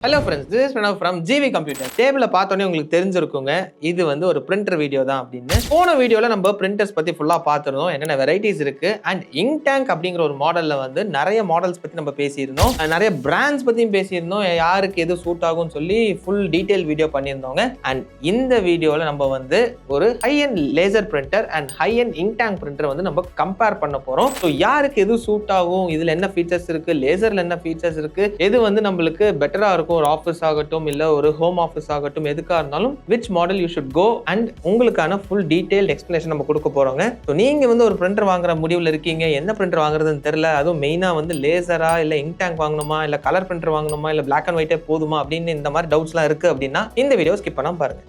Hello friends, this is Pranav from GV Computer. டேபிள பார்த்தோன்னே உங்களுக்கு தெரிஞ்சிருக்குங்க இது வந்து ஒரு பிரிண்டர் வீடியோ தான் அப்படின்னு. போன வீடியோல நம்ம பிரிண்டர்ஸ் பத்தி ஃபுல்லா பார்த்திருந்தோம். என்னென்ன வெரைட்டிஸ் இருக்கு அண்ட் இங்க் டேங்க் அப்படிங்கிற ஒரு மாடல்ல வந்து நிறைய மாடல்ஸ் பத்தி நம்ம பேசியிருந்தோம். நிறைய பிராண்ட்ஸ் பத்தியும் பேசியிருந்தோம். யாருக்கு எது சூட் ஆகும்னு சொல்லி ஃபுல் டீடைல் வீடியோ பண்ணியிருந்தோங்க. அண்ட் இந்த வீடியோல நம்ம வந்து ஒரு high and laser printer and high and ink tank printer வந்து நம்ம கம்பேர் பண்ண போறோம். ஸோ யாருக்கு எது சூட் ஆகும், இதுல என்ன ஃபீச்சர்ஸ் இருக்கு, லேசர்ல என்ன ஃபீச்சர்ஸ் இருக்கு, எது வந்து நம்மளுக்கு பெட்டரா இருக்கும், ஒரு ஆஃபீஸ் ஆகட்டும் இல்ல ஒரு ஹோம் ஆஃபீஸ் ஆகட்டும், எதுக்கா இருந்தாலும் which model you should go and உங்களுக்கான full detailed explanation நம்ம கொடுக்க போறோங்க. ஸோ நீங்க வந்து ஒரு பிரிண்டர் வாங்குற முடிவுல இருக்கீங்க, என்ன பிரிண்டர் வாங்குறதுன்னு தெரியல, அதுவும் மெயினா வந்து லேசரா இல்ல இங்க் டேங்க் வாங்கணுமா இல்ல கலர் பிரிண்டர் வாங்கணுமா இல்ல பிளாக் அண்ட் ஒயிட்டே போதுமா அப்படின்னு இந்த மாதிரி டவுட்ஸ்லாம் இருக்கு அப்படின்னா இந்த வீடியோ ஸ்கிப் பண்ணாம பாருங்க.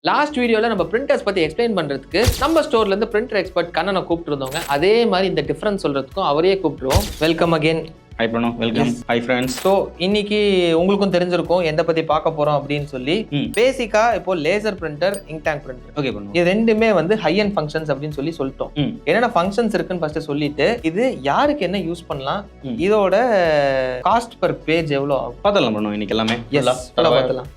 லாஸ்ட் வீடியோல நம்ம பிரிண்டர்ஸ் பத்தி எக்ஸ்பிளைன் பண்றதுக்கு நம்ம ஸ்டோர்ல இருந்து பிரிண்டர் எக்ஸ்பர்ட் கண்ணனை கூப்பிட்டு இருந்தோங்க. அதே மாதிரி இந்த டிஃபரன்ஸ் சொல்றதுக்கும் அவரையே கூப்பிட்டுருவோம். Welcome again. Hi Pranav, welcome. Hi friends. So இன்னைக்கு உங்களுக்கும் தெரிஞ்சிருக்கும் எந்த பத்தி பார்க்க போறோம் அப்படின்னு சொல்லி. பேசிக்கா இப்போ laser printer, ink tank printer, okay Pranav, இது ரெண்டுமே வந்து ஹை அண்ட் ஃபங்க்ஷன்ஸ் அப்படின்னு சொல்லி சொல்லிட்டோம். என்னென்ன ஃபங்க்ஷன்ஸ் இருக்குன்னு ஃபர்ஸ்ட் சொல்லிட்டு இது யாருக்கு என்ன யூஸ் பண்ணலாம், இதோட காஸ்ட் பர் பேஜ் எவ்வளோ ஆகும் பார்த்தலாம் பிரணவ். இன்னைக்கு எல்லாமே பார்த்தலாம்.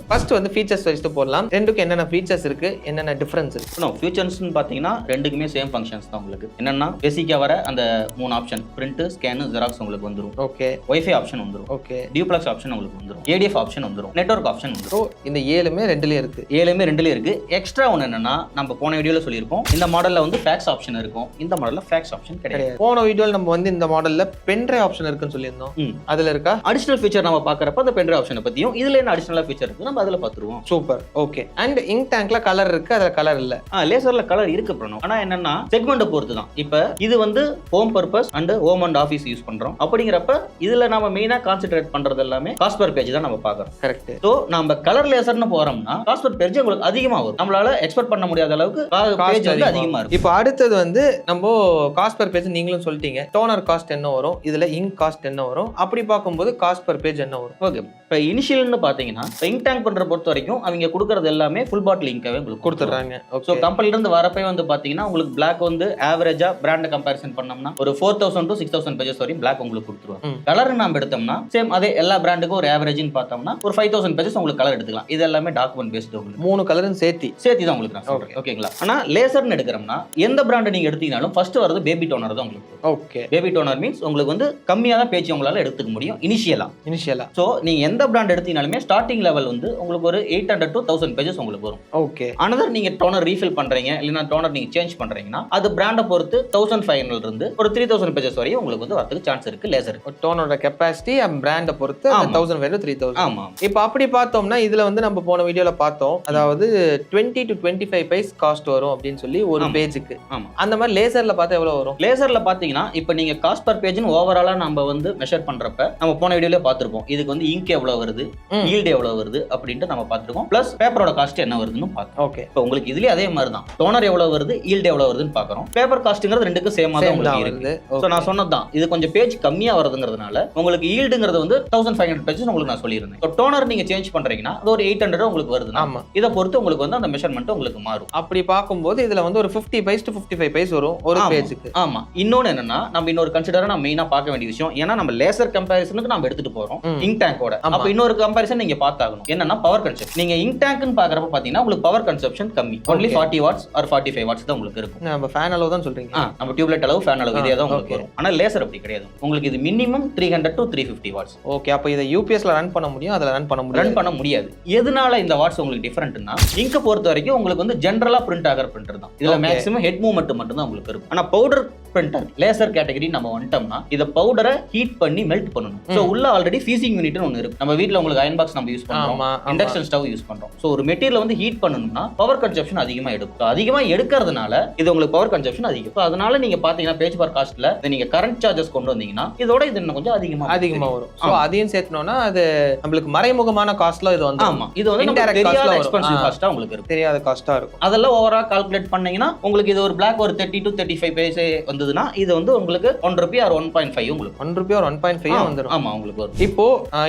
ஃபர்ஸ்ட் வந்து ஃபீச்சர்ஸ் வச்சுட்டு போடலாம். ரெண்டுக்கு என்னென்ன ஃபீச்சர்ஸ் இருக்கு, என்னென்ன டிஃபரன்ஸ் இருக்கு. ஃபியூச்சர்ஸ்னு பார்த்தீங்கன்னா ரெண்டுக்குமே சேம் ஃபங்க்ஷன்ஸ் தான். உங்களுக்கு என்னன்னா பேசிக்கா வர அந்த 3 ஆப்ஷன், பிரிண்ட், ஸ்கேன், ஜெராக்ஸ் உங்களுக்கு வந்துரும். ஓகே. வைஃபை ஆப்ஷன் வந்துரும். ஓகே. டியூப்ளெக்ஸ் ஆப்ஷன் உங்களுக்கு வந்துரும். ஏடிஎஃப் ஆப்ஷன் வந்துரும். நெட்வொர்க் ஆப்ஷன் வந்துரும். ஸோ இந்த 7மே ரெண்டுலயே இருக்கு. 7மே ரெண்டுலயே இருக்கு. எக்ஸ்ட்ரா ஒன்று என்னன்னா நம்ம போன வீடியோல சொல்லியிருப்போம், இந்த மாடல்ல வந்து ஃபேக்ஸ் ஆப்ஷன் இருக்கும், இந்த மாடல்ல ஃபேக்ஸ் ஆப்ஷன் கிடையாது. போன வீடியோல நம்ம வந்து இந்த மாடல்ல பென்ட்ரைவ் ஆப்ஷன் இருக்குன்னு சொல்லியிருந்தோம். அதுல இருக்கா அடிஷனல் ஃபீச்சர் நம்ம பார்க்கறப்ப அந்த பென்ட்ரைவ் ஆப்ஷனை பத்தியும் இதுல என்ன அடிஷனல் ஃபீச்சர் இருக்கு நம்ம அதுல பாத்துருவோம். சூப்பர். ஓகே. அண்ட் இங்க் டேங்க்ல கலர் இருக்கு, அதுல கலர் இல்ல. லேசர்ல கலர் இருக்கு பிரணவ். ஆனா என்னன்னா செக்மெண்ட் பொறுத்து தான். இப்ப இது வந்து home purpose and home and office use பண்றோம். அப்படிங்கிறப்ப இதுல நாம மெயினா கான்சென்ட்ரேட் பண்றது எல்லாமே காஸ்ட் பர் பேஜ் தான் நம்ம பார்க்கறோம். கரெக்ட். சோ நம்ம கலர் லேசர்னு போறோம்னா காஸ்ட் பர் பேஜ் உங்களுக்கு அதிகமா வரும். நம்மளால எக்ஸ்பெக்ட் பண்ண முடியாத அளவுக்கு பேஜ் வந்து அதிகமா இருக்கும். இப்போ அடுத்தது வந்து நம்ம காஸ்ட் பர் பேஜ் நீங்களும் சொல்லிட்டீங்க. டோனர் காஸ்ட் என்ன வரும், இதுல இங்க் காஸ்ட் என்ன வரும், அப்படி பார்க்கும்போது காஸ்ட் பர் பேஜ் என்ன வரும். ஓகே. இப்போ இனிஷியல்னு பாத்தீங்கன்னா இங்க் டேங்க் பண்ற பொறுத்த வரைக்கும் அவங்க கொடுக்கறது எல்லாமே ஃபுல் பாட்டில் இங்காவே உங்களுக்கு கொடுத்துறாங்க. ஸோ கம்பெனில இருந்து வரப்பே வந்து பாத்தீங்கன்னா உங்களுக்கு பிளாக் வந்து ஆவரேஜா பிராண்ட் கம்பேரிசன் பண்ணோம்னா ஒரு 4000 to 6000 பேஜஸ் வரையும் பிளாக் உங்களுக்கு கொடுத்துருவாங்க. கலர் நாம எடுத்தோம்னா சேம் அதே எல்லா பிராண்டுக்கும் ஒரு ஆவரேஜ்னு பார்த்தோம்னா ஒரு 5000 பேஜஸ் உங்களுக்கு கலர் எடுத்துக்கலாம். இது எல்லாமே டாக்குமெண்ட் பேஸ்ட். உங்களுக்கு 3 கலரும் சேர்த்தி தான் உங்களுக்கு நான் சொல்றேன். ஓகேங்களா? ஆனா லேசர்னு எடுக்கிறோம்னா எந்த பிராண்ட் நீங்க எடுத்தீங்கனாலும் ஃபர்ஸ்ட் வரது பேபி டோனர் தான் உங்களுக்கு. ஓகே. பேபி டோனர் மீன்ஸ் உங்களுக்கு வந்து கம்மியா தான் பேஜ் உங்களால எடுத்துக்க முடியும் இனிஷியலா. சோ நீங்க எந்த பிராண்ட் எடுத்தீங்கனாலுமே ஸ்டார்டிங் லெவல் வந்து உங்களுக்கு ஒரு 800 to 1000 பேஜஸ் உங்களுக்கு வரும். ஓகே. அனதர் நீங்க டோனர் ரீஃபில் பண்றீங்க இல்லனா டோனர் நீங்க சேஞ்ச் பண்றீங்கன்னா அது பிராண்ட பொறுத்து 1500 இருந்து ஒரு 3000 பேஜஸ் வரையும் உங்களுக்கு வந்து வரதுக்கு சான்ஸ் இருக்கு லேசர். டோனரோட கெபாசிட்டி அண்ட் பிராண்ட பொறுத்து 1500 to 3000. ஆமா. இப்போ அப்படி பார்த்தோம்னா இதுல வந்து நம்ம போன வீடியோல பார்த்தோம், அதாவது 20 to 25 பைஸ் காஸ்ட் வரும் அப்படின்னு சொல்லி ஒரு பேஜுக்கு. ஆமா. அந்த மாதிரி லேசர்ல பார்த்தா எவ்வளவு வரும்? லேசர்ல பாத்தீங்கன்னா இப்போ நீங்க காஸ்ட் பர் பேஜ்னு ஓவராலா நம்ம வந்து மெஷர் பண்றப்ப நம்ம போன வீடியோல பார்த்திருப்போம். இதுக்கு வந்து இங்க் எவ்வளவு வருது, ஈல்ட் எவ்வளவு வருது அப்படின்ட்டு நம்ம பார்த்திருக்கோம். பிளஸ் பேப்பரோட காஸ்ட் என்ன வருதுன்னு பார்த்தோம். ஓகே. இப்போ உங்களுக்கு இதுலயே அதே மாதிரி தான் டோனர் எவ்வளவு வருது, ஈல்ட் எவ்வளவு வருதுன்னு பார்க்கறோம். பேப்பர் காஸ்ட்ங்கிறது ரெண்டுக்கும் சேமா தான் உங்களுக்கு இருக்கு. சோ நான் சொன்னதுதான், இது கொஞ்சம் பேஜ் கம்மியா வருதுங்கிறதுனால உங்களுக்கு ஈல்ட்ங்கிறது வந்து 1500 பேஜஸ் உங்களுக்கு நான் சொல்லியிருந்தேன். இப்போ டோனர் நீங்க சேஞ்ச் பண்றீங்கன்னா அது ஒரு 800 உங்களுக்கு வருது. ஆமா. இத பொறுத்து உங்களுக்கு வந்து அந்த மெஷர்மென்ட் உங்களுக்கு மாறும். அப்படி பார்க்கும்போது இதுல வந்து ஒரு 50 பைஸ் to 55 பைஸ் வரும் ஒரு பேஜுக்கு. ஆமா. இன்னொன்னு என்னன்னா நம்ம இன்னொரு கன்சிடரா நம்ம மெயினா பார்க்க வேண்டிய விஷயம், ஏன்னா நம்ம லேசர் கம்பேரிசனுக்கு நம்ம எடுத்துட்டு போறோம் இங்க் டேங்கோட. அப்ப இன்னொரு கம்பேரிசன் நீங்க பார்த்தாகணும், என்னன்னா பவர் கன்சப்ஷன். நீங்க இங்க் டேங்க்னு பார்க்கறப்ப பாத்தீங்கன்னா உங்களுக்கு பவர் கன்சப்ஷன் கம்மி, only 40 வாட்ஸ் or 45 வாட்ஸ் தான் உங்களுக்கு இருக்கும். நம்ம ஃபேன் அளவு தான் சொல்றீங்க. நம்ம டியூப்லைட் அளவு, ஃபேன் அளவு இதே தான் உங்களுக்கு வரும். ஆனா லேசர் அப்படி கிடையாது. உங்களுக்கு இது மினிமம் 300 to 350 வாட்ஸ். ஓகே. அப்ப இத யூபிஎஸ்ல ரன் பண்ண முடியும், அதுல ரன் பண்ண முடியாது. எதனால இந்த வாட்ஸ் உங்களுக்கு டிஃபரண்ட்னா இங்க பொறுத்த வரைக்கும் உங்களுக்கு வந்து ஜெனரலா பிரிண்ட் ஆகிற பிரிண்டர் தான். இதுல மேக்ஸிமம் ஹெட் மூவ்மெண்ட் மட்டும் தான் உங்களுக்கு இருக்கும். ஆனா பவுடர் பிரிண்டர் லேசர் கேட்டகரி நம்ம வந்துட்டோம்னா இத பவுடரை ஹீட் பண்ணி மெல்ட் பண்ணணும். சோ உள்ள ஆல்ரெடி ஃபீசிங் யூனிட்னு ஒன்னு இருக்கு. நம்ம வீட்ல உங்களுக்கு அயன் பாக்ஸ் நம்ம யூஸ் பண்றோம், இண்டக்ஷன் ஸ்டவ் யூஸ் பண்றோம். சோ ஒரு மெட்டீரியல் வந்து ஹீட் பண்ணனும்னா பவர் கன்சப்ஷன் அதிகமா எடுக்கும். அதிகமா எடுக்கிறதுனால இது உங்களுக்கு பவர் கன்சப்ஷன் அதிகம். அதனால நீங்க பாத்தீங்கன்னா பேஜ் பர் காஸ்ட்ல நீங்க கரண்ட் சார்ஜஸ் கொண்டு வந்தீங்கன்னா இதோட இது இன்னும் கொஞ்சம் அதிகமா வரும். சோ அதையும் சேர்த்தனோம்னா அது நமக்கு மறைமுகமான காஸ்ட்ல இது வந்து. ஆமா. இது வந்து இன்டைரக்ட் காஸ்ட்ல எக்ஸ்பென்சிவ் காஸ்டா உங்களுக்கு இருக்கும், தெரியாத காஸ்டா இருக்கும். அதெல்லாம் ஓவரா கால்குலேட் பண்ணீங்கன்னா உங்களுக்கு இது ஒரு பிளாக் ஒரு 30 to 35 பைஸ் வந்ததுன்னா இது வந்து உங்களுக்கு 1 ரூபாய் or 1.5 உங்களுக்கு 1 ரூபாய் or 1.5 வந்துரும். ஆமா உங்களுக்கு வரும். இப்போ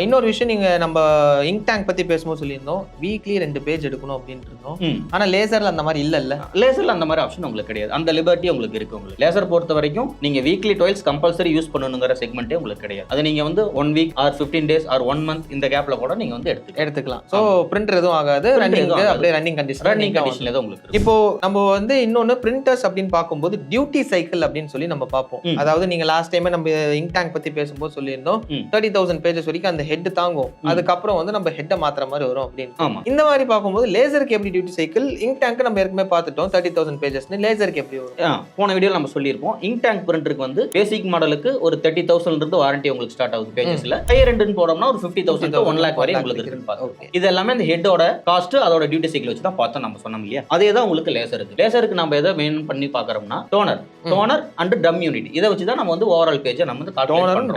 இன்னொரு விஷயம், நீங்க நம்ம இங்க் டேங்க் பத்தி பேசும்போது சொல்லியிருந்தோம் வீக்லி 2 பேஜ் எடுக்கணும் அப்படின்னு இருந்தோம். ஆனா லேசர்ல அந்த மாதிரி இல்ல. லேசர்ல அந்த மாதிரி ஆப்ஷன் உங்களுக்கு கிடையாது. அந்த லிபர்ட்டி உங்களுக்கு இருக்கு. உங்களுக்கு லேசர் பொறுத்த வரைக்கும் நீங்க வீக்லி டுவைல்ஸ் கம்பல்சரி யூஸ் பண்ணணுங்கிற செக்மெண்ட்டே உங்களுக்கு கிடையாது. அது நீங்க வந்து 1 week or 15 days or 1 month இந்த கேப்ல கூட நீங்க வந்து எடுத்துக்கலாம். சோ பிரிண்டர் எதுவும் ஆகாது, அப்படியே ரன்னிங் கண்டிஷன்ல தான் உங்களுக்கு. இப்போ நம்ம வந்து இன்னொன்னு பிரிண்டர்ஸ் அப்படின்னு பார்க்கும்போது டியூட்டி சைக்கிள் அப்படின்னு சொல்லி நம்ம பார்ப்போம். அதாவது நீங்க லாஸ்ட் டைம் நம்ம இங்க் டேங்க் பத்தி பேசும்போது சொல்லியிருந்தோம் 30,000 பேஜஸ் வரைக்கும் அந்த ஹெட் தாங்கும், அதுக்கப்புறம் வந்து நம்ம ஹெட்டை மாத்துற மாதிரி வரும் அப்படின்னு. இந்த மாதிரி பார்க்கும்போது லேசருக்கு எப்படி டியூட்டி சைக்கிள், இங்க் டேங்க் நம்ம ஏற்கனவே பார்த்துட்டோம் 30,000 பேஜஸ், லேசருக்கு எப்படி வரும்? போன வீடியோல நம்ம சொல்லியிருப்போம். இங்க் டேங்க் பிரிண்டருக்கு வந்து பேசிக் மாடலுக்கு ஒரு 30,000 இருந்து வாரண்டி உங்களுக்கு ஸ்டார்ட் ஆகுது பேஜஸ்ல. ஹையர் எண்ட்னு போறோம்னா ஒரு 50,000 to 1 lakh வரை உங்களுக்கு இருக்குன்னு பார்த்தோம். இது எல்லாமே அந்த ஹெட்டோட காஸ்ட் அதோட டியூட்டி சைக்கிள் வச்சு தான் பார்த்தோம் நம்ம சொன்னோம் இல்லையா. அதே தான் உங்களுக்கு லேசருக்கு. லேசருக்கு நம்ம எதை மெயின் பண்ணி பார்க்கறோம்னா டோனர் அண்ட் ட்ரம் யூனிட், இதை வச்சு தான் நம்ம வந்து ஓவரால் பேஜை நம்ம வந்து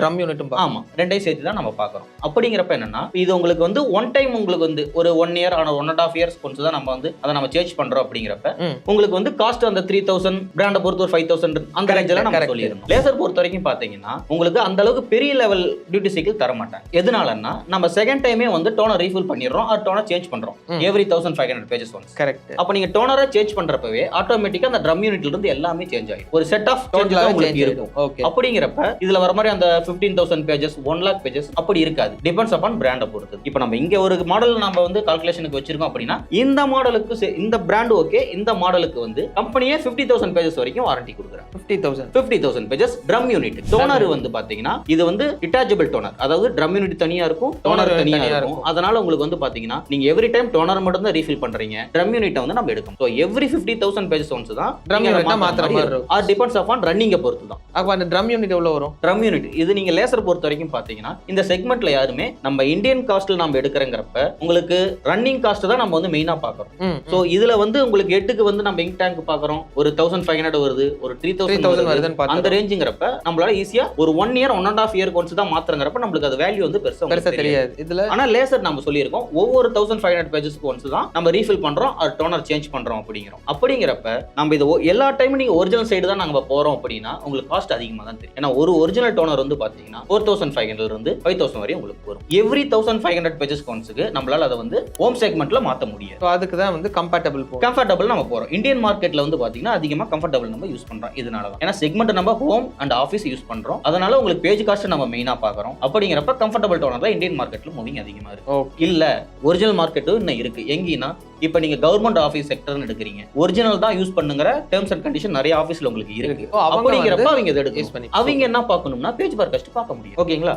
ட்ரம் யூனிட்டும் ஆமா ரெண்டையும் சேர்த்து தான் நம்ம பார்க்கறோம். அப்படிங்கிறப்ப என்னன்னா இது உங்களுக்கு வந்து ஒன் டைம் உங்களுக்கு வந்து ஒரு 1 year ஆன 1.5 years கொஞ்சம் தான் நம்ம வந்து அதை நம்ம சேஞ்ச் பண்றோம். அப்படிங்கிறப்ப உங்களுக்கு வந்து காஸ்ட் அந்த 3,000 பிராண்ட பொறுத்து ஒரு 5,000 அந்த ரேஞ்சில நம்ம சொல்லியிருந்தோம். லேசர் பொறுத்த வரைக்கும் பாத்தீங்கன்னா உங்களுக்கு அந்த அளவுக்கு பெரிய லெவல் டியூட்டி சைக்கிள் தர மாட்டாங்க. எதனாலன்னா நம்ம செகண்ட் டைமே வந்து டோனர் ரீஃபில் பண்ணிடுறோம், ஆர் டோனர் சேஞ்ச் பண்றோம் எவ்ரி 1500 பேஜஸ் ஒன்ஸ். கரெக்ட். அப்ப நீங்க டோனரை சேஞ்ச் பண்றப்பவே ஆட்டோமேட்டிக்கா அந்த ட்ரம் யூனிட்ல இருந்து எல்லாமே சேஞ்ச் ஆகும். ஒரு செட் ஆஃப் உங்களுக்கு இருக்கும். அப்படிங்கிறப்ப இதுல வர மாதிரி அந்த 15,000 பேஜஸ் 1 lakh பேஜஸ் அப்படி இருக்காது. டிபெண்ட்ஸ் அப்பான் பிராண்ட பொறுத்து. இப்போ நம்ம இங்க ஒரு மாடல் நம்ம வந்து கால்குலேஷனுக்கு வச்சிருக்கோம் அப்படின்னா இந்த மாடலுக்கு இந்த பிராண்ட் ஓகே, இந்த மாடலுக்கு வந்து கம்பெனியே 50,000 பேஜஸ் வரைக்கும் வாரண்டி கொடுக்குறாங்க. 50,000 பேஜஸ் ட்ரம் யூனிட். டோனர் வந்து பாத்தீங்கன்னா இது வந்து டிட்டாச்சபிள் டோனர், அதாவது ட்ரம் யூனிட் தனியா இருக்கும், டோனர் தனியா இருக்கும். அதனால உங்களுக்கு வந்து பாத்தீங்கன்னா நீங்க எவ்ரி டைம் டோனர் மட்டும் தான் ரீஃபில் பண்றீங்க, ட்ரம் யூனிட்டை வந்து நம்ம எடுக்கணும். சோ எவ்ரி 50,000 பேஜஸ் ஒன்ஸ் தான் ட்ரம் யூனிட் மாத்துற மாதிரி இருக்கும். அது டிபெண்ட்ஸ் அப்பான் ரன்னிங்க பொறுத்து தான். அப்ப அந்த ட்ரம் யூனிட் எவ்வளவு வரும்? ட்ரம் யூனிட் இது நீங்க லேசர் பொறுத்த வரைக்கும் பாத்தீங்கன்னா இந்த செக்மெண்ட்ல யாருமே நம்ம இந்தியன் காஸ்ட்ல நம்ம எடுக்கிறங்கிறப்ப உங்களுக்கு ரன்னிங் காஸ்ட் தான் நம்ம வந்து மெயினா பாக்குறோம். சோ இதுல வந்து உங்களுக்கு எட்டுக்கு வந்து நம்ம இங்க் டேங்க் பாக்குறோம், ஒரு 1500 வருது, ஒரு 3,000 வருது, அந்த ரேஞ்சுங்கிறப்ப நம்மளால ஈஸியா ஒரு 1 year 1.5 year ஒன்ஸ் தான் மாத்துறங்கிறப்ப நம்மளுக்கு அது வேல்யூ வந்து பெருசா தெரியாது. இதுல ஆனா லேசர் நம்ம சொல்லியிருக்கோம் ஒவ்வொரு 1500 பேஜஸ்க்கு ஒன்ஸ் தான் நம்ம ரீஃபில் பண்றோம், அது டோனர் சேஞ்ச் பண்றோம் அப்படிங்கிறப்ப நம்ம இது எல்லா டைமும் நீங்க ஒரிஜினல் சைடு தான் நாங்க போறோம் அப்படின்னா உங்களுக்கு காஸ்ட் அதிகமா தான் தெரியும். ஏன்னா ஒரு ஒரிஜினல் டோனர் வந்து பாத்தீங்கன்னா 4,500 இருந்து 5,000 வரை உங்களுக்கு வரும். எவ்ரி 1500 பேஜஸ் ஒன்ஸ்க்கு நம்மளால அதை வந்து ஹோம் செக்மெண்ட்ல மாத்த முடியாது. அதுக்கு தான் வந்து கம்ஃபர்டபிள் நம்ம போறோம். இந்தியன் மார்க்கெட்ல வந்து பாத்தீங்கன்னா அதிகமா கம்ஃபர்டபிள் நம்ம யூஸ் பண்றோம். இதனால தான் ஏன்னா செக்மெண்ட் நம்ம ஹோம் அண்ட் ஆஃபீஸ் யூஸ் பண்றோம், அதனால உங்களுக்கு பேஜ் காஸ்ட் நம்ம மெயினா பாக்குறோம். அப்படிங்கிறப்ப கம்ஃபர்டபிள் டோனர் தான் இந்தியன் மார்க்கெட்ல மூவிங் அதிகமா இருக்கு. இல்ல ஒரிஜினல் மார்க்கெட்டும் இன்னும் இருக்கு. எங்கேனா இப்போ நீங்க கவர்மெண்ட் ஆஃபீஸ் செக்டர்னு எடுக்கிறீங்க, ஒரிஜினல் தான் யூஸ் பண்ணுங்கிற டேர்ம்ஸ் அண்ட் கண்டிஷன் நிறைய ஆஃபீஸ்ல உங்களுக்கு இருக்கு. அப்படிங்கிறப்ப அவங்க இதை எடுத்து அவங்க என்ன பார்க்கணும்னா பேஜ் பார் காஸ்ட் பார்க்க முடியும். ஓகேங்களா?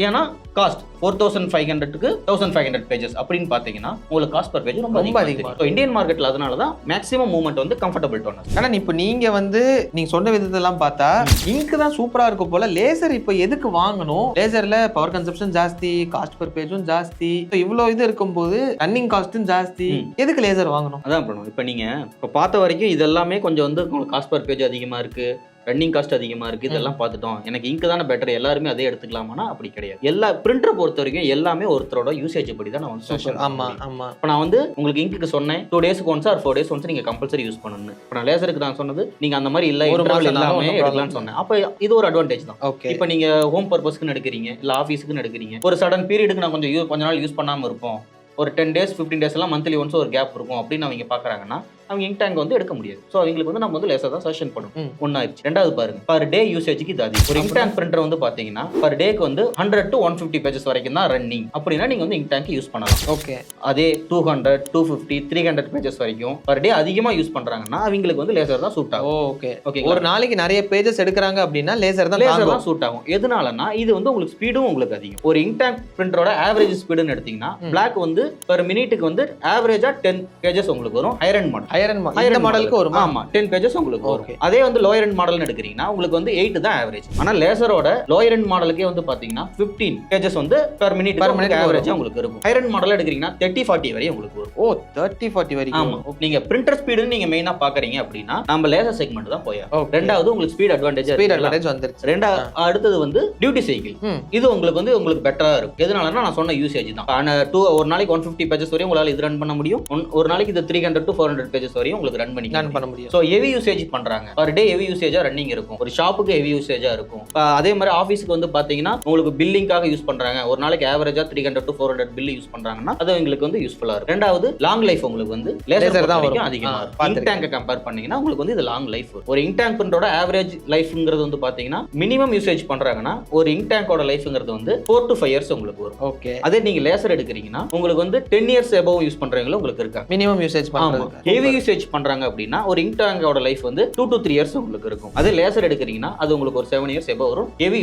ஏன்னா காஸ்ட் 4,500க்கு 1,500 பேஜஸ் அப்படின்னு பாத்தீங்கன்னா உங்களுக்கு காஸ்ட் பர் பேஜ் ரொம்ப அதிகமா. ஸோ இந்தியன் மார்க்கெட்ல அதனால தான் மேக்ஸிமம் மூவ்மெண்ட் வந்து கம்ஃபர்டபிள் டோனர். ஆனா இப்போ நீங்க வந்து நீங்க சொன்ன விதத்தெல்லாம் பார்த்தா இங்க் தான் சூப்பரா இருக்கும் போல. லேசர் இப்போ எதுக்கு வாங்கணும்? லேசர்ல பவர் கன்சப்ஷன் ஜாஸ்தி, காஸ்ட் பர் பேஜும் ஜாஸ்தி, இவ்வளவு இது இருக்கும்போது ரன்னிங் காஸ்ட்டும் ஜாஸ்தி, எதுக்கு லேசர் வாங்கணும்? அதான் பண்ணணும். இப்போ நீங்க இப்போ பார்த்த வரைக்கும் இதெல்லாமே கொஞ்சம் வந்து உங்களுக்கு காஸ்ட் பர் பேஜ் அதிகமா இருக்கு, ரன்னிங் காஸ்ட் அதிகமா இருக்கு, இதெல்லாம் பார்த்துட்டோம். எனக்கு இங்க் தானே பெட்டர், எல்லாருமே அதே எடுத்துக்கலாமானா அப்படி கிடையாது. எல்லா பிரிண்டரை பொறுத்த வரைக்கும் எல்லாமே ஒருத்தரோட யூசேஜ் படி தான் நான் வந்து ஆமா ஆமா. இப்போ நான் வந்து உங்களுக்கு இங்க்கு சொன்னேன் 2 டேஸ்க்கு ஒன்ஸ் ஆர் 4 டேஸ் ஒன்ஸ் நீங்க கம்பல்சரி யூஸ் பண்ணணும். இப்போ நான் லேசருக்கு தான் சொன்னது நீங்க அந்த மாதிரி இல்ல ஒரு மாசம் எல்லாமே எடுக்கலாம்னு சொன்னேன். அப்போ இது ஒரு அட்வான்டேஜ் தான். இப்போ நீங்க ஹோம் பர்பஸ்க்குன்னு எடுக்கிறீங்க, இல்ல ஆஃபீஸுக்குன்னு எடுக்கிறீங்க, ஒரு சடன் பீரியடுக்கு நான் கொஞ்ச நாள் யூஸ் பண்ணாம இருப்போம், ஒரு 10 days 15 days எல்லாம் மந்த்லி ஒன்ஸ் ஒரு கேப் இருக்கும் அப்படின்னு அவங்க பாக்குறாங்கன்னா அவங்க இங்க் டேங்க் வந்து எடுக்க முடியாது. ஸோ அவங்களுக்கு வந்து நம்ம வந்து லேசர் தான் சஜஷன் பண்ணுவோம். ஒன்னாயிருச்சு. ரெண்டாவது பாருங்க, பர் டே யூசேஜுக்கு இது அதிகம். ஒரு இங்க் டேங்க் பிரிண்டர் வந்து பாத்தீங்கன்னா பர் டேக்கு வந்து 100 to 150 பேஜஸ் வரைக்கும் தான் ரன்னிங் அப்படின்னா நீங்க வந்து இங்க் டேங்க் யூஸ் பண்ணலாம். ஓகே. அதே 200 250 300 பேஜஸ் வரைக்கும் பர் டே அதிகமா யூஸ் பண்றாங்கன்னா அவங்களுக்கு வந்து லேசர் தான் சூட் ஆகும். Okay okay. ஒரு நாளைக்கு நிறைய பேஜஸ் எடுக்கிறாங்க அப்படின்னா லேசர் தான் சூட் ஆகும். எதனாலனா இது வந்து உங்களுக்கு ஸ்பீடும் உங்களுக்கு அதிகம். ஒரு இங்க் டேங்க் பிரிண்டரோட ஆவரேஜ் ஸ்பீடுன்னு எடுத்தீங்கன்னா பிளாக் வந்து பெர் மினிட்டுக்கு வந்து ஆவரேஜா 10 பேஜஸ் உங்களுக்கு வரும். ஹையர் எண்ட் மாடல் வரும். ஆமா 10 பேஜஸ் உங்களுக்கு வரும். அதே வந்து லோயர் எண்ட் மாடல்னு எடுக்கிறீங்கன்னா உங்களுக்கு வந்து 8 தான் ஆவரேஜ். ஆனா லேசரோட லோயர் எண்ட் மாடலுக்கே வந்து பாத்தீங்கன்னா 15 பேஜஸ் வந்து பெர் மினிட் ஆவரேஜா உங்களுக்கு இருக்கும். ஹையர் எண்ட் மாடல் எடுக்கிறீங்கன்னா 30-40 வரை உங்களுக்கு வரும். ஓ 30-40 வரைக்கும். ஆமா. நீங்க பிரிண்டர் ஸ்பீடுன்னு நீங்க மெயினா பாக்குறீங்க அப்படின்னா நம்ம லேசர் செக்மெண்ட் தான் போயா. ரெண்டாவது உங்களுக்கு ஸ்பீட் அட்வான்டேஜ் வந்துருச்சு. ரெண்டாவது அடுத்தது வந்து டியூட்டி சைக்கிள். இது உங்களுக்கு வந்து உங்களுக்கு பெட்டரா இருக்கும். எதனாலனா நான் சொன்ன யூசேஜ் தான். ஆனா ஒரு நாளைக்கு 150 பேஜஸ் வரை உங்களால இது ரன் பண்ண முடியும். ஒரு நாளைக்கு இது 300 to 400 பேஜஸ் பேஜஸ் வரையும் உங்களுக்கு ரன் பண்ண முடியும். ஸோ ஹெவி யூசேஜ் பண்றாங்க, பர் டே ஹெவி யூசேஜா ரன்னிங் இருக்கும், ஒரு ஷாப்புக்கு ஹெவி யூசேஜா இருக்கும். அதே மாதிரி ஆஃபீஸ்க்கு வந்து பாத்தீங்கன்னா உங்களுக்கு பில்லிங்காக யூஸ் பண்றாங்க, ஒரு நாளைக்கு ஆவரேஜா 300 to 400 பில் யூஸ் பண்றாங்கன்னா அது உங்களுக்கு வந்து யூஸ்ஃபுல்லா இருக்கும். ரெண்டாவது லாங் லைஃப் உங்களுக்கு வந்து லேசர் தான் வரைக்கும் அதிகமா இருக்கும். இங்க் டேங்கை கம்பேர் பண்ணீங்கன்னா உங்களுக்கு வந்து இது லாங் லைஃப். ஒரு இங்க் டேங்க் பிரிண்டரோட ஆவரேஜ் லைஃப்ங்கிறது வந்து பாத்தீங்கன்னா மினிமம் யூசேஜ் பண்றாங்கன்னா ஒரு இங்க் டேங்கோட லைஃப்ங்கிறது வந்து 4 to 5 இயர்ஸ் உங்களுக்கு வரும். ஓகே. அதே நீங்க லேசர் எடுக்கிறீங்கன்னா உங்களுக்கு வந்து 10 இயர்ஸ் எபோவ் யூஸ் பண்றவங்களும் உங்களுக்கு இருக்கா மினிமம் யூசேஜ் பண்றாங்க. ஹெவி யூசேஜ் பண்றாங்க அப்படின்னா ஒரு இங்க் டேங்கோட லைஃப் வந்து 2 to 3 இயர்ஸ் உங்களுக்கு இருக்கும். அதே லேசர் எடுக்கிறீங்கன்னா அது உங்களுக்கு ஒரு 7 இயர்ஸ் எபோவ் வரும் ஹெவி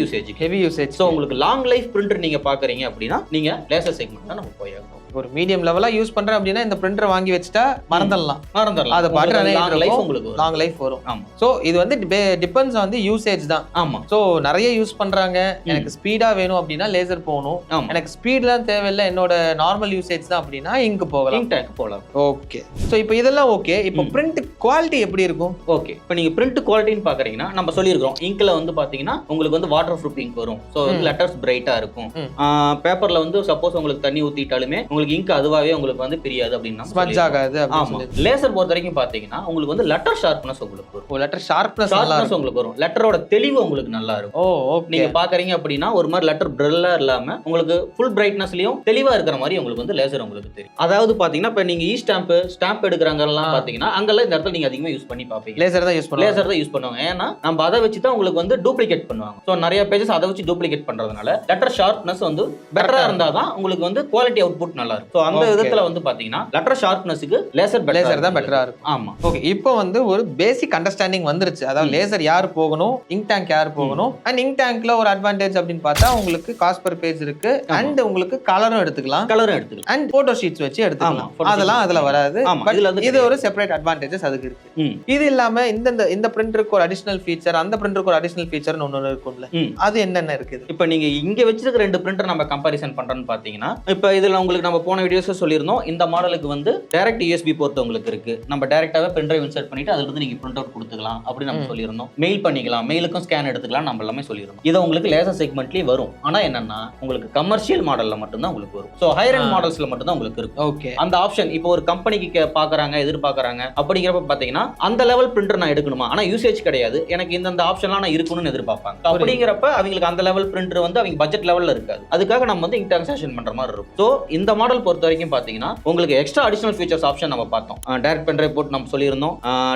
யூசேஜ். ஸோ உங்களுக்கு லாங் லைஃப் பிரிண்டர் நீங்க பாக்குறீங்க அப்படின்னா நீங்க லேசர் செக்மெண்ட் தான் நம்ம போயாகும். ஒரு மீடியம் லெவலா யூஸ் பண்றேன் அப்படின்னா இந்த பிரிண்டர் வாங்கி வச்சுட்டா மறந்துடலாம். அது பாட்டு லாங் லைஃப் வரும். ஆமா. சோ இது வந்து டிபெண்ட்ஸ் ஆன் தி யூசேஜ் தான். ஆமா. சோ நிறைய யூஸ் பண்றாங்க, எனக்கு ஸ்பீடா வேணும் அப்படின்னா லேசர் போகணும், எனக்கு ஸ்பீட்லாம் தேவையில்லை என்னோட நார்மல் யூசேஜ் தான் அப்படின்னா இங்க் போகலாம், இங்க் டேங்க் போகலாம். ஓகே. சோ இப்போ இதெல்லாம் ஓகே. இப்போ பிரிண்ட் குவாலிட்டி எப்படி இருக்கும்? ஓகே. இப்போ நீங்க பிரிண்ட் குவாலிட்டின்னு பாக்குறீங்கன்னா நம்ம சொல்லியிருக்கோம் இங்க்ல வந்து பாத்தீங்கன்னா உங்களுக்கு வந்து வாட்டர் ப்ரூஃப் இங்க் வரும். ஸோ லெட்டர்ஸ் பிரைட்டா இருக்கும். பேப்பர்ல வந்து சப்போஸ் உங்களுக்கு தண்ணி ஊத்திட்டாலுமே உங்களுக்கு இங்க் அதுவாவே உங்களுக்கு வந்து பிரியாது அப்படின்னா ஸ்மட்ச் ஆகாது. ஆமா. லேசர் பொறுத்த வரைக்கும் பாத்தீங்கன்னா உங்களுக்கு வந்து லெட்டர் ஷார்ப்னஸ் உங்களுக்கு வரும். லெட்டர் ஷார்ப்னஸ் உங்களுக்கு வரும். லெட்டரோட தெளிவு உங்களுக்கு நல்லா இருக்கும். ஓகே. நீங்க பாக்குறீங்க அப்படின்னா ஒரு மாதிரி லெட்டர் பிரெல்லா இல்லாம உங்களுக்கு ஃபுல் பிரைட்னஸ்லயும் தெளிவா இருக்கிற மாதிரி உங்களுக்கு வந்து லேசர் உங்களுக்கு தெரியும். அதாவது பாத்தீங்கன்னா இப்ப நீங்க ஸ்டாம்ப் எடுக்கிறாங்கலாம் பாத்தீங்கன்னா அங்கெல்லாம் இந்த இடத்துல நீங்க அதிகமா யூஸ் பண்ணி பாப்பீங்க. லேசர் தான் யூஸ் பண்ணுவாங்க. ஏன்னா நம்ம அதை வச்சு தான் உங்களுக்கு வந்து டூப்ளிகேட் பண்ணுவாங்க. ஸோ நிறைய பேஜஸ் அதை வச்சு டூப்ளிகேட் பண்றதுனால லெட்டர் ஷார்ப்னஸ் வந்து பெட்டரா இருந்தாதான் உங்களுக்கு வந்து குவாலிட்டி அவுட்புட் நல்லா இருக்கும். ஸோ அந்த விதத்துல வந்து பாத்தீங்கன்னா லெட்டர் ஷார்ப்னஸ்க்கு லேசர் தான் பெட்டரா இருக்கும். ஆமா. ஓகே. இப்போ வந்து ஒரு பேசிக் அண்டர்ஸ்டாண்டிங் வந்துருச்சு. அதாவது லேசர் யார் போகணும், இங்க் டேங்க் யார் போகணும், அண்ட் இங்க் டேங்க்ல ஒரு அட்வான்டேஜ் அப்படின்னு பார்த்தா உங்களுக்கு காஸ்ட் பர் பேஜ் இருக்கு, அண்ட் உங்களுக்கு கலரும் எடுத்துக்கலாம், அண்ட் போட்டோ ஷீட்ஸ் வச்சு எடுத்துக்கலாம். அதெல்லாம் அதுல வராது. இது ஒரு செப்பரேட் அட்வான்டேஜஸ் அதுக்கு இருக்கு. இது இல்லாம இந்த பிரிண்டருக்கு ஒரு அடிஷனல் ஃபீச்சர், அந்த பிரிண்டருக்கு ஒரு அடிஷனல் ஃபீச்சர் ஒன்னு இருக்கும்ல, அது என்னென்ன இருக்குது? இப்போ நீங்க இங்க வச்சிருக்க ரெண்டு பிரிண்டர் நம்ம கம்பேரிசன் பண்றோம்னு பாத்தீங்கன்னா இப்போ இதுல உங்களுக்கு நம்ம போன வீடியோஸ் சொல்லியிருந்தோம் இந்த மாடலுக்கு வந்து டைரக்ட் யூஎஸ்பி போர்ட் உங்களுக்கு இருக்கு. நம்ம டைரக்டாவே பென் டிரைவ் இன்சர்ட் பண்ணிட்டு அதுல இருந்து நீங்க பிரிண்ட் அவுட் கொடுத்துக்கலாம் அப்படி நம்ம சொல்லியிருந்தோம். மெயில் பண்ணிக்கலாம், மெயிலுக்கும் ஸ்கேன் எடுத்துக்கலாம் நம்ம எல்லாமே சொல்லியிருந்தோம். இது உங்களுக்கு லேசர் செக்மெண்ட்லயே வரும். ஆனா என்னன்னா உங்களுக்கு கமர்ஷியல் மாடல்ல மட்டும் தான் உங்களுக்கு வரும். சோ ஹையர் எண்ட் மாடல்ஸ்ல மட்டும் தான் உங்களுக்கு இருக்கும். ஓகே. அந்த ஆப்ஷன் இப்போ ஒரு கம்பெனிக்கு பாக்குறாங்க, எதிர்பார்க்கறாங்க அப்படிங்கிறப்ப பாத்தீங்கன்னா அந்த லெவல் பிரிண்டர் நான் எடுக்கணுமா, ஆனா யூசேஜ் கிடையாது, எனக்கு இந்த ஆப்ஷன்லாம் நான் இருக்கணும்னு எதிர்பார்ப்பாங்க. அப்படிங்கிறப்ப அவங்களுக்கு அந்த லெவல் பிரிண்டர் வந்து அவங்க பட்ஜெட் லெவல்ல இருக்காது. அதுக்காக நம்ம வந்து இங்க் டிரான்சாக்ஷன் பண்ற மாதிரி இருக்கும். சோ இந்த மாடல் பொறுத்த வரைக்கும் பாத்தீங்கன்னா உங்களுக்கு எக்ஸ்ட்ரா அடிஷனல் ஃபீச்சர்ஸ் ஆப்ஷன் நம்ம பார்த்தோம். டைரக்ட் பென் டிரைவ் போர்ட் நம்ம சொல்லியிருந்தோம்,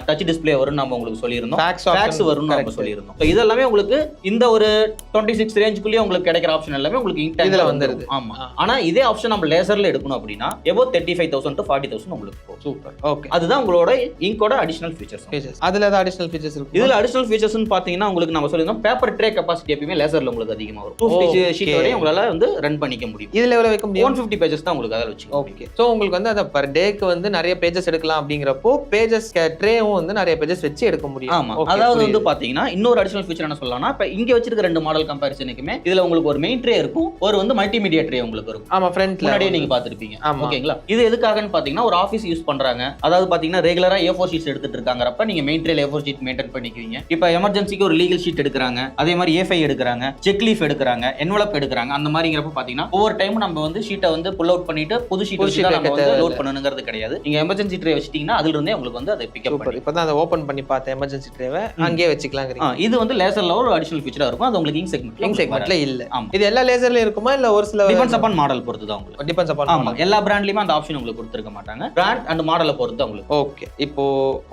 டச் டிஸ்ப்ளே வரும் நம்ம உங்களுக்கு சொல்லியிருந்தோம், ஃபேக்ஸ் வரும் நம்ம சொல்லியிருந்தோம். ஸோ இதெல்லாமே உங்களுக்கு இந்த ஒரு 26 ரேஞ்சுக்குள்ளேயே உங்களுக்கு கிடைக்கிற ஆப்ஷன் எல்லாமே உங்களுக்கு இங்க் டேங்க்ல வந்துருது. ஆமா. ஆனா இதே ஆப்ஷன் நம்ம லேசர்ல எடுக்கணும் அப்படின்னா எபோ 35,000 to 40,000 உங்களுக்கு போகும். சூப்பர். ஓகே. அதுதான் உங்களோட இங்கோட அடிஷனல் ஃபீச்சர்ஸ். அதுல ஏதாவது அடிஷனல் ஃபீச்சர்ஸ் இருக்கு? இதுல அடிஷனல் ஃபீச்சர்ஸ்னு பாத்தீங்கன்னா உங்களுக்கு நம்ம சொல்லியிருந்தோம் பேப்பர் ட்ரே கெபாசிட்டி எப்பவுமே லேசர்ல உங்களுக்கு அதிகமா வரும். 250 ஷீட் வரையும் உங்களால வந்து ரன் பண்ணிக்க முடியும். இதுல எவ்வளவு வைக்க முடியும்? 150 பேஜஸ் தான் உங்களுக்கு அதில் வச்சு. ஓகே. சோ உங்களுக்கு வந்து அத பர் டேக்கு வந்து நிறைய பேஜஸ் எடுக்கலாம் அப்படிங்கிறப்போ பேஜஸ் ட்ரேவும் வந்து நிறைய பேஜஸ் வச்சு எடுக்க முடியும். ஆமா. அதாவது வந்து பாத்தீங்கன்னா இன்னொரு அடிஷனல் ஃபீச்சர் என்ன சொல்லலாம்னா இப்ப இங்க வச்சிருக்க ரெண்டு மாடல் கம்பேரிசனுக்குமே இதுல உங்களுக்கு ஒரு மெயின் ட்ரே இருக்கும், ஒரு வந்து மல்டிமீடியா ட்ரே உங்களுக்கு இருக்கும். ஆமா. ஃப்ரண்ட்ல முன்னாடியே நீங்க பாத்துருப்பீங்க. ஓகேங்களா? இது எதுக்காகன்னு பாத்தீங்கன்னா ஒரு ஆபீஸ் யூஸ் பண்றாங்க, அதாவது பாத்தீங்கன்னா ரெகுலரா A4 ஷீட்ஸ் எடுத்துட்டு இருக்காங்கறப்ப நீங்க மெயின் ட்ரேல A4 ஷீட் மெயின்டைன் பண்ணிக்குவீங்க. இப்ப எமர்ஜென்சிக்கு ஒரு லீகல் ஷீட் எடுக்கிறாங்க, அதே மாதிரி A5 எடுக்கிறாங்க, செக் லீஃப் எடுக்கிறாங்க, என்வலப் எடுக்கிறாங்க. அந்த மாதிரிங்கிறப்ப பாத்தீங்கன்னா ஒவ்வொரு டைம் நம்ம வந்து ஷீட்டை வந்து புல் அவுட் பண்ணிட்டு புது ஷீட் வச்சு தான் நம்ம வந்து லோட் பண்ணனுங்கிறது கிடையாது. நீங்க எமர்ஜென்சி ட்ரே வச்சிட்டீங்கன்னா அதுல இருந்தே உங்களுக்கு வந்து அதை பிக்கப் பண்ணி இப்பதான் அதை ஓபன் பண்ணி பார்த்தேன் எமர்ஜென்சி ட்ரேவை அங்கேயே வச்சுக்கலாம்ங்கறீங்க. இது வந்து லேசர்ல ஒரு அடிஷனல் ஃபீச்சரா இருக்கும். அது உங்களுக்கு இங்க் செக்மெண்ட்ல இல்ல. இது எல்லா லேசர்ல இருக்குமா இல்ல ஒரு சில டிபெண்ட்ஸ் அபான் மாடல் பொறுத்து தான் உங்களுக்கு. Depends upon. ஆமா. எல்லா பிராண்ட்லயுமே அந்த ஆப்ஷன் உங்களுக்கு கொடுத்திருக்க மாட்டாங்க. பிராண்ட் அண்ட் மாடலை பொறுத்து உங்களுக்கு. ஓகே. இப்போ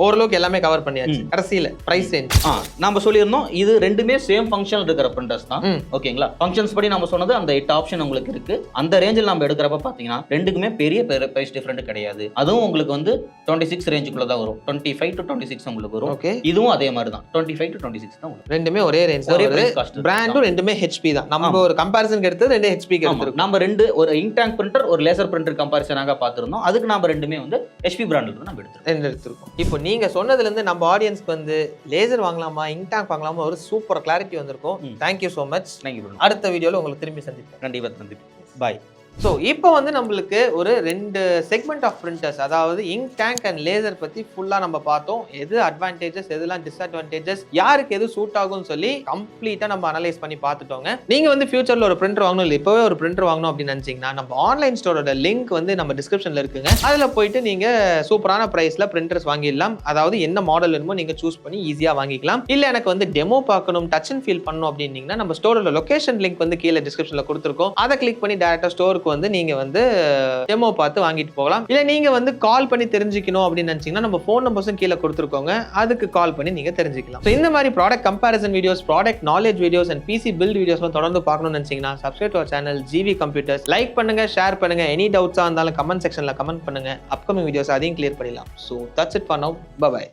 ஓரளவுக்கு எல்லாமே கவர் பண்ணியாச்சு. கடைசில பிரைஸ் ரேஞ்ச் நாம சொல்லியிருந்தோம் இது ரெண்டுமே சேம் ஃபங்க்ஷன் இருக்கிற பிரிண்டர்ஸ் தான். ஓகேங்களா? ஃபங்க்ஷன்ஸ் படி நம்ம சொன்னது அந்த 8 ஆப்ஷன் உங்களுக்கு இருக்கு. அந்த ரேஞ்சில் நம்ம எடுக்கிறப்ப பாத்தீங்கன்னா ரெண்டுக்குமே பெரிய பிரைஸ் டிஃபரண்ட் கிடையாது. அதுவும் உங்களுக்கு வந்து 26 ரேஞ்சுக்குள்ள தான் வரும். 25 to 26 உங்களுக்கு வரும். இதுவும் அதே மாதிரி தான் 25 to 26 தான் வரும். ரெண்டுமே ஒரே ரேஞ்ச் தான் வருது. பிராண்டும் ரெண்டுமே HP தான். நம்ம ஒரு கம்பேரிசன் எடுத்தது ரெண்டு HP க்கு எடுத்துறோம். நம்ம ரெண்டு ஒரு இங்க் டேங்க் பிரிண்டர் ஒரு லேசர் பிரிண்டர் கம்பேரிசனாக பார்த்திருந்தோம். அதுக்கு நாம ரெண்டுமே வந்து HP பிராண்ட்ல இருந்து நம்ம எடுத்துறோம். இப்போ நீங்க சொன்னதுல இருந்து நம்ம ஆடியன்ஸ்க்கு வந்து லேசர் வாங்கலாமா இங்க் டேங்க் வாங்கலாமா ஒரு சூப்பர் கிளாரிட்டி வந்திருக்கும். Thank you so much. Thank you. அடுத்த வீடியோல உங்களுக்கு திரும்பி சந்திப்போம். கண்டிப்பா சந்திப்போம். Bye. ஸோ இப்போ வந்து நம்மளுக்கு ஒரு 2 செக்மெண்ட் ஆஃப் பிரிண்டர்ஸ், அதாவது இங்க் டேங்க் அண்ட் லேசர் பற்றி ஃபுல்லாக நம்ம பார்த்தோம். எது அட்வான்டேஜஸ், எதுலாம் டிஸ்அட்வான்டேஜஸ், யாருக்கு எது சூட் ஆகும்னு சொல்லி கம்ப்ளீட்டாக நம்ம அனலைஸ் பண்ணி பார்த்துட்டோங்க. நீங்கள் வந்து ஃபியூச்சரில் ஒரு பிரிண்டர் வாங்கணும், இல்லை இப்போவே ஒரு பிரிண்டர் வாங்கணும் அப்படின்னு நினச்சிங்கன்னா நம்ம ஆன்லைன் ஸ்டோரோட லிங்க் வந்து நம்ம டிஸ்கிரிப்ஷனில் இருக்குங்க. அதில் போயிட்டு நீங்கள் சூப்பரான ப்ரைஸில் பிரிண்டர்ஸ் வாங்கிடலாம். அதாவது என்ன மாடல் வேணுமோ நீங்கள் சூஸ் பண்ணி ஈஸியாக வாங்கிக்கலாம். இல்லை எனக்கு வந்து டெமோ பார்க்கணும், டச் அண்ட் ஃபீல் பண்ணணும் அப்படின்னீங்கன்னா நம்ம ஸ்டோரோட லொகேஷன் லிங்க் வந்து கீழே டிஸ்கிரிப்ஷனில் கொடுத்துருக்கோம். அதை கிளிக் பண்ணி டேரக்டாக ஸ்டோருக்கு வந்து நீங்க வந்து டெமோ பார்த்து வாங்கிட்டு போகலாம். இல்ல நீங்க வந்து கால் பண்ணி தெரிஞ்சுக்கணும் அப்படின்னு நினைச்சீங்கன்னா நம்ம ஃபோன் நம்பர்ஸும் கீழே கொடுத்துருக்கோங்க, அதுக்கு கால் பண்ணி நீங்க தெரிஞ்சுக்கலாம். ஸோ இந்த மாதிரி product comparison videos, product knowledge videos and PC build வீடியோஸ்லாம் தொடர்ந்து பார்க்கணும்னு நினைச்சீங்கன்னா subscribe to our channel GV computers. Like பண்ணுங்க, ஷேர் பண்ணுங்க, எனி டவுட்ஸா இருந்தாலும் கமெண்ட் செக்ஷன்ல கமெண்ட் பண்ணுங்க. அப்கமிங் வீடியோஸ் அதையும் கிளியர் பண்ணிடலாம். So that's it for now. Bye by.